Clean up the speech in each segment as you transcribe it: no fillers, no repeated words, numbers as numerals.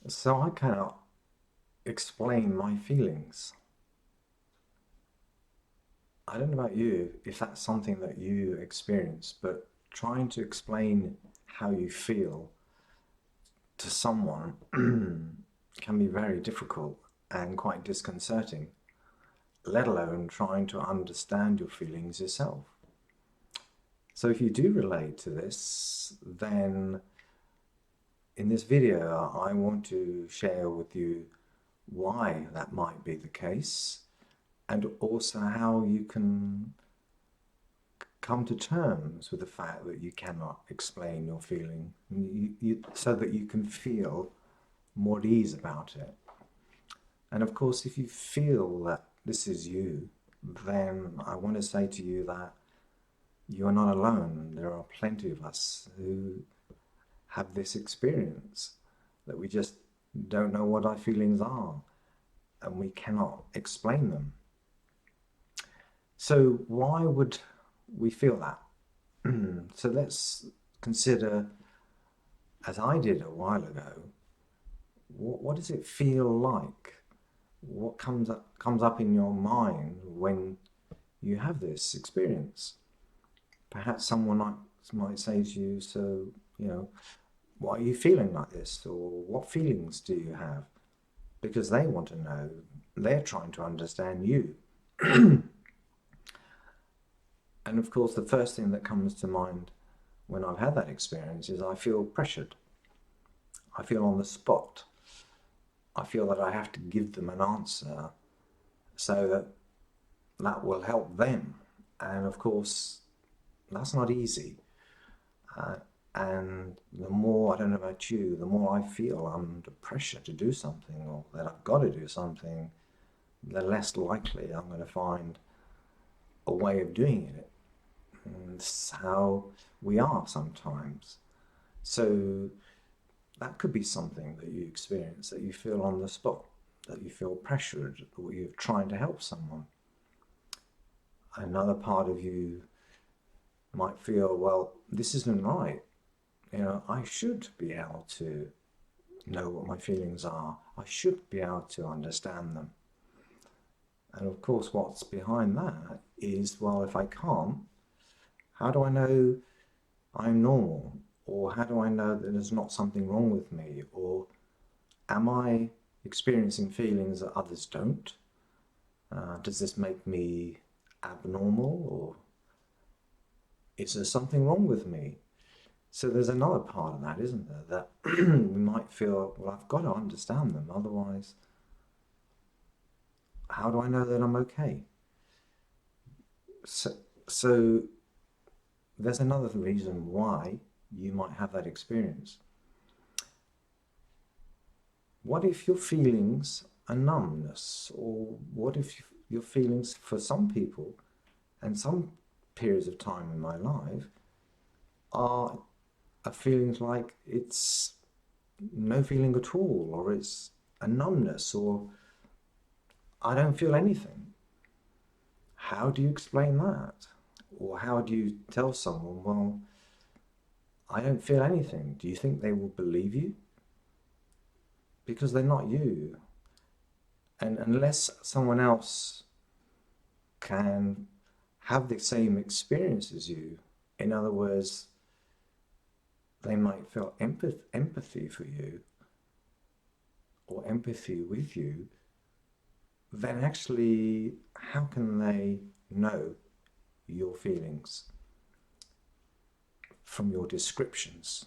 So I cannot explain my feelings. I don't know about you, if that's something that you experience, but trying to explain how you feel to someone can be very difficult and quite disconcerting, let alone trying to understand your feelings yourself. So if you do relate to this, then in this video, I want to share with you why that might be the case and also how you can come to terms with the fact that you cannot explain your feeling so that you can feel more at ease about it. And of course, if you feel that this is you, then I want to say to you that you are not alone. There are plenty of us who have this experience, that we just don't know what our feelings are and we cannot explain them. So why would we feel that? So let's consider, as I did a while ago, what does it feel like? What comes up in your mind when you have this experience? Perhaps someone might say to you, so, you know, why are you feeling like this? Or what feelings do you have? Because they want to know. They're trying to understand you. And of course, the first thing that comes to mind when I've had that experience is I feel pressured. I feel on the spot. I feel that I have to give them an answer so that that will help them. And of course, that's not easy. Uh, and the more, I don't know about you, the more I feel under pressure to do something or that I've got to do something, the less likely I'm going to find a way of doing it. And this is how we are sometimes. So that could be something that you experience, that you feel on the spot, that you feel pressured, or you're trying to help someone. Another part of you might feel, well, this isn't right. I should be able to know what my feelings are. I should be able to understand them. And of course, what's behind that is, well, if I can't, how do I know I'm normal? Or how do I know that there's not something wrong with me? Or am I experiencing feelings that others don't? Does this make me abnormal? Or is there something wrong with me? So there's another part of that, isn't there? That we might feel, well, I've got to understand them. Otherwise, how do I know that I'm okay? So there's another reason why you might have that experience. What if your feelings are numbness? Or what if your feelings, for some people, and some periods of time in my life, are feelings like it's no feeling at all, or it's a numbness, or I don't feel anything. How do you explain that? Or how do you tell someone, well, I don't feel anything? Do you think they will believe you? Because they're not you. And unless someone else can have the same experience as you, in other words, they might feel empathy for you or empathy with you, then actually, how can they know your feelings from your descriptions?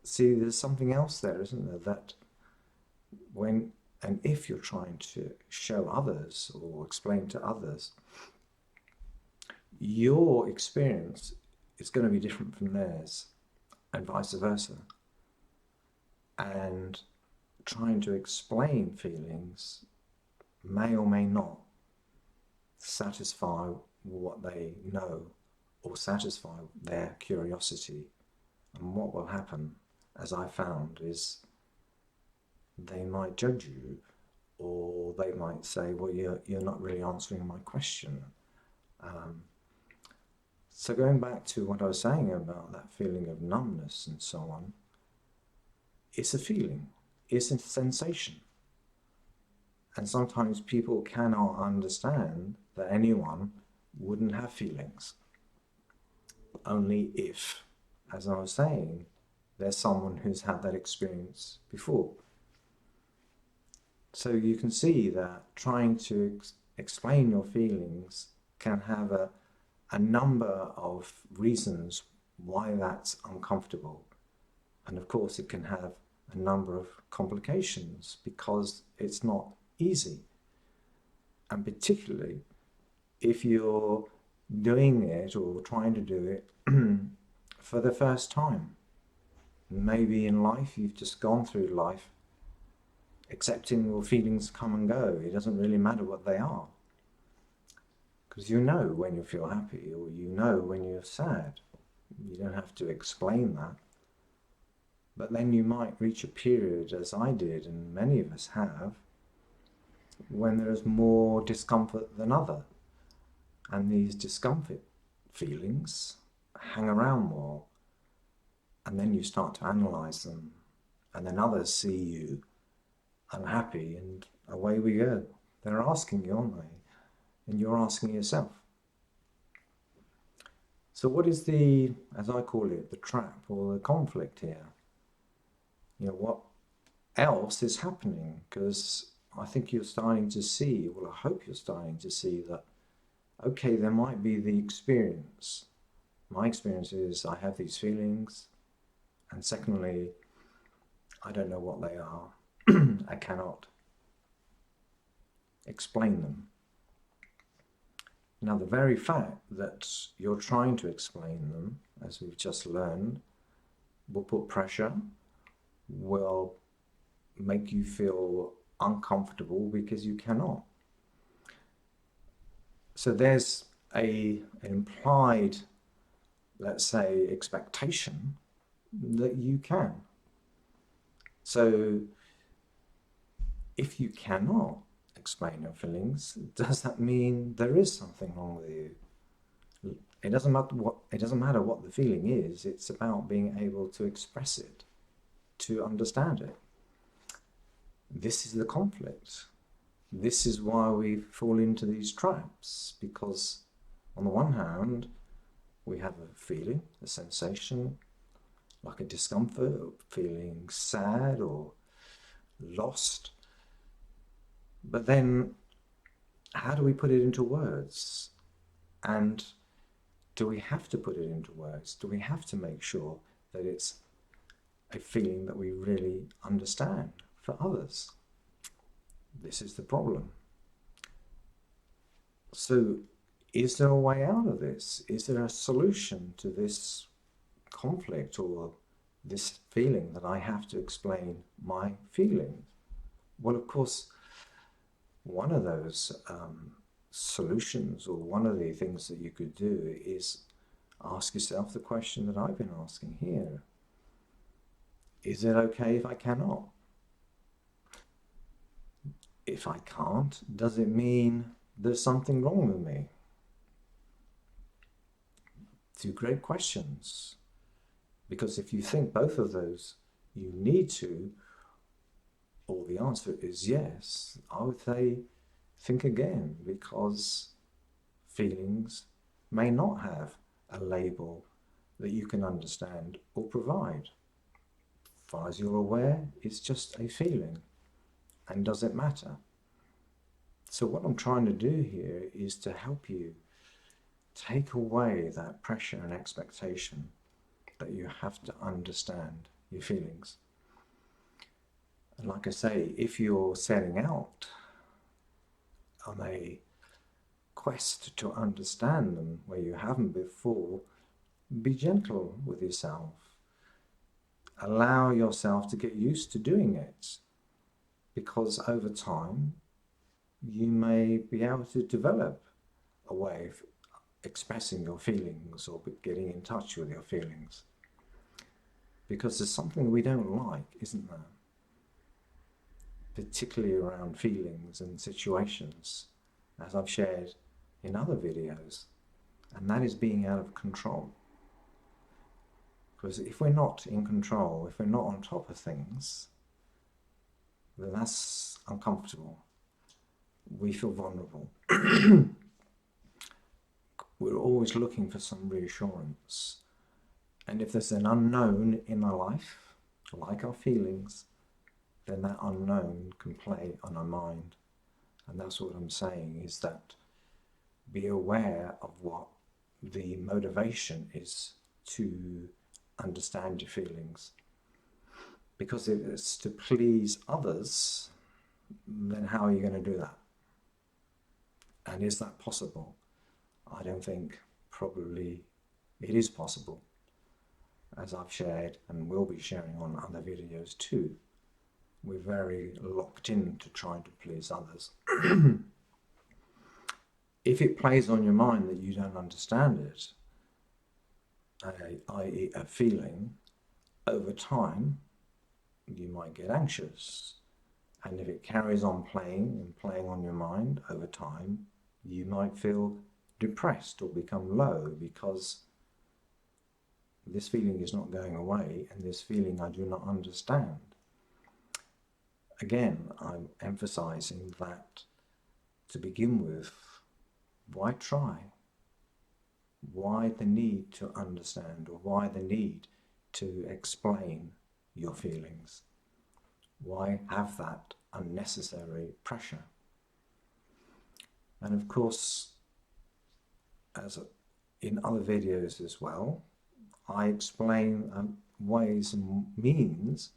See, there's something else there, isn't there? That when and if you're trying to show others or explain to others, your experience is going to be different from theirs, and vice versa. And trying to explain feelings may or may not satisfy what they know or satisfy their curiosity. And what will happen, as I found, is they might judge you, or they might say, well, you're not really answering my question. Um, so going back to what I was saying about that feeling of numbness and so on, it's a feeling. is a sensation. And sometimes people cannot understand that anyone wouldn't have feelings. Only if, as I was saying, there's someone who's had that experience before. So you can see that trying to explain your feelings can have a number of reasons why that's uncomfortable. And of course it can have a number of complications because it's not easy. And particularly if you're doing it or trying to do it for the first time. Maybe in life you've just gone through life accepting your feelings come and go. It doesn't really matter what they are. Because you know when you feel happy or you know when you're sad. You don't have to explain that. But then you might reach a period, as I did and many of us have, when there is more discomfort than other. And these discomfort feelings hang around more. And then you start to analyze them. And then others see you unhappy and away we go. They're asking you, aren't they? And you're asking yourself. So what is the, as I call it, the trap or the conflict here? You know, what else is happening? Because I think you're starting to see, well, I hope you're starting to see that, okay, there might be the experience. My experience is I have these feelings, and secondly, I don't know what they are. I cannot explain them. Now, the very fact that you're trying to explain them, as we've just learned, will put pressure, will make you feel uncomfortable because you cannot. So there's an implied, let's say, expectation that you can. So if you cannot explain your feelings, does that mean there is something wrong with you? It doesn't matter what the feeling is. It's about being able to express it, to understand it. This is the conflict. This is why we fall into these traps, because on the one hand, we have a feeling, a sensation, like a discomfort, or feeling sad or lost. But then, how do we put it into words? And do we have to put it into words? Do we have to make sure that it's a feeling that we really understand for others? This is the problem. So, is there a way out of this? Is there a solution to this conflict or this feeling that I have to explain my feelings? Well, of course, one of those solutions, or one of the things that you could do, is ask yourself the question that I've been asking here. Is it okay if I cannot? If I can't, does it mean there's something wrong with me? Two great questions. Because if you think both of those you need to, or the answer is yes, I would say think again, because feelings may not have a label that you can understand or provide. As far as you're aware, it's just a feeling. And does it matter? So what I'm trying to do here is to help you take away that pressure and expectation that you have to understand your feelings. And like I say, if you're setting out on a quest to understand them where you haven't before, be gentle with yourself. Allow yourself to get used to doing it, because over time you may be able to develop a way of expressing your feelings or getting in touch with your feelings. Because there's something we don't like, isn't there? Particularly around feelings and situations, as I've shared in other videos, and that is being out of control. Because if we're not in control, if we're not on top of things, then that's uncomfortable. We feel vulnerable. We're always looking for some reassurance. And if there's an unknown in our life, like our feelings, then that unknown can play on our mind. And that's what I'm saying, is that be aware of what the motivation is to understand your feelings. Because if it's to please others, then how are you going to do that? And is that possible? I don't think probably it is possible, as I've shared and will be sharing on other videos too. We're very locked in to trying to please others. If it plays on your mind that you don't understand it, i.e. a feeling, over time you might get anxious. And if it carries on playing and playing on your mind over time, you might feel depressed or become low, because this feeling is not going away, and this feeling I do not understand. Again, I'm emphasizing that to begin with, why try? Why the need to understand, or why the need to explain your feelings? Why have that unnecessary pressure? And of course, in other videos as well, I explain ways and means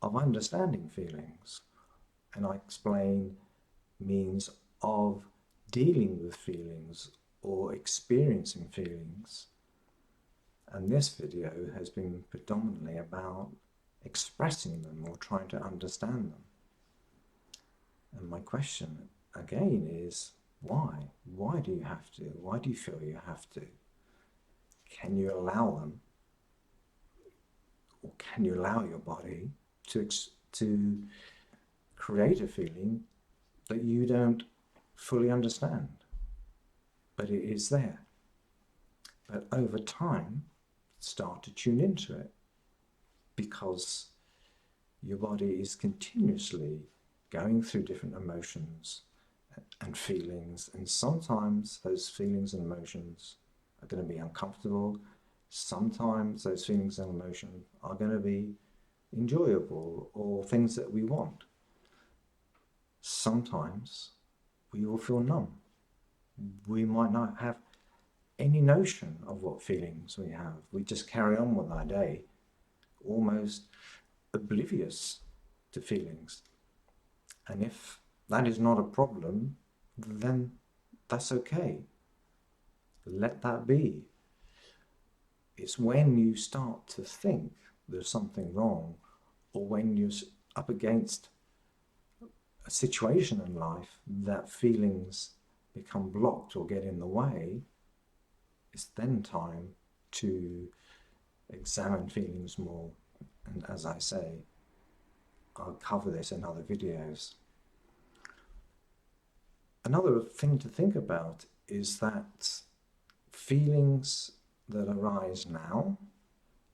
of understanding feelings, and I explain means of dealing with feelings or experiencing feelings. And this video has been predominantly about expressing them or trying to understand them. And my question again is, why? Why do you have to? Why do you feel you have to? Can you allow them? Or can you allow your body to create a feeling that you don't fully understand, but it is there? But over time, start to tune into it, because your body is continuously going through different emotions and feelings, and sometimes those feelings and emotions are going to be uncomfortable. Sometimes those feelings and emotions are going to be enjoyable or things that we want. Sometimes we will feel numb. We might not have any notion of what feelings we have. We just carry on with our day, almost oblivious to feelings. And if that is not a problem, then that's okay. Let that be. It's when you start to think there's something wrong, or when you're up against a situation in life that feelings become blocked or get in the way, it's then time to examine feelings more. And as I say, I'll cover this in other videos. Another thing to think about is that feelings that arise now,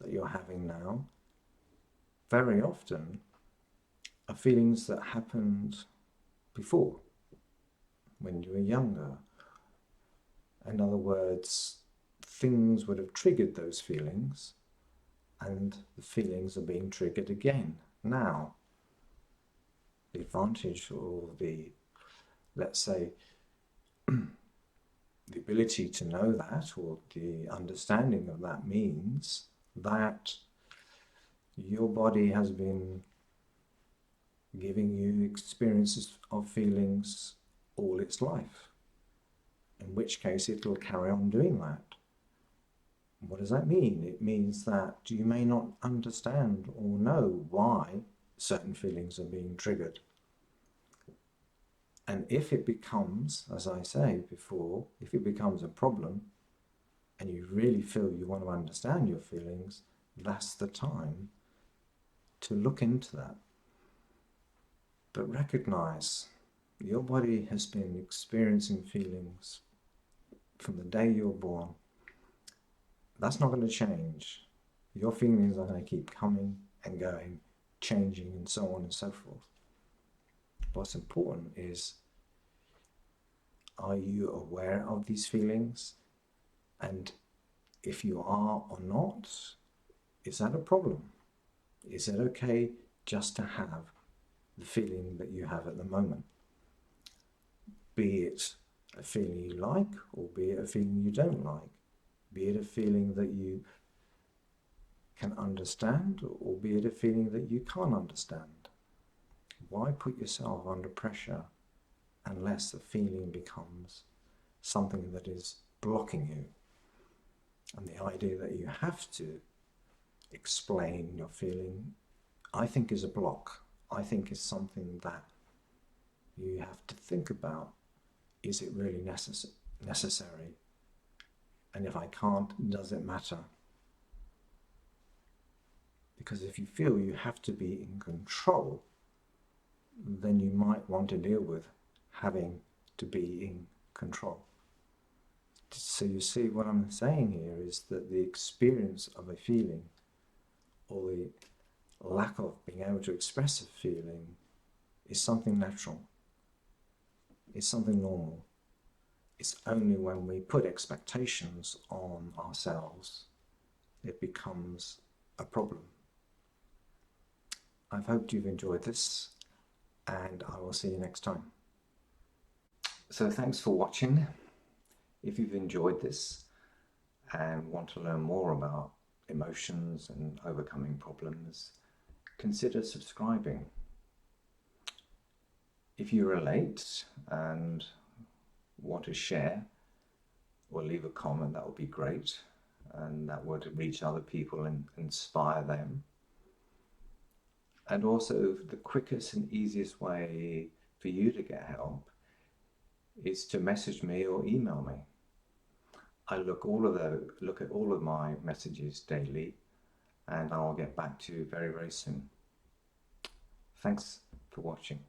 that you're having now, very often are feelings that happened before, when you were younger. In other words, things would have triggered those feelings, and the feelings are being triggered again now. The advantage, or the, let's say, the ability to know that, or the understanding of that, means that your body has been giving you experiences of feelings all its life, in which case it will carry on doing that. What does that mean? It means that you may not understand or know why certain feelings are being triggered. And if it becomes, as I say before, if it becomes a problem and you really feel you want to understand your feelings, that's the time to look into that. But recognize your body has been experiencing feelings from the day you were born. That's not going to change. Your feelings are going to keep coming and going, changing, and so on and so forth. What's important is, are you aware of these feelings? And if you are or not, is that a problem? Is it okay just to have the feeling that you have at the moment? Be it a feeling you like, or be it a feeling you don't like. Be it a feeling that you can understand, or be it a feeling that you can't understand. Why put yourself under pressure unless the feeling becomes something that is blocking you? And the idea that you have to explain your feeling, I think, is a block. I think is something that you have to think about. Is it really necessary? And if I can't, does it matter? Because if you feel you have to be in control, then you might want to deal with having to be in control. So you see, what I'm saying here is that the experience of a feeling, or the lack of being able to express a feeling, is something natural. It's something normal. It's only when we put expectations on ourselves it becomes a problem. I've hoped you've enjoyed this, and I will see you next time. So thanks for watching. If you've enjoyed this and want to learn more about emotions and overcoming problems, consider subscribing. If you relate and want to share or leave a comment, that would be great, and that would reach other people and inspire them. And also, the quickest and easiest way for you to get help is to message me or email me. I look at all of my messages daily, and I'll get back to you very, very soon. Thanks for watching.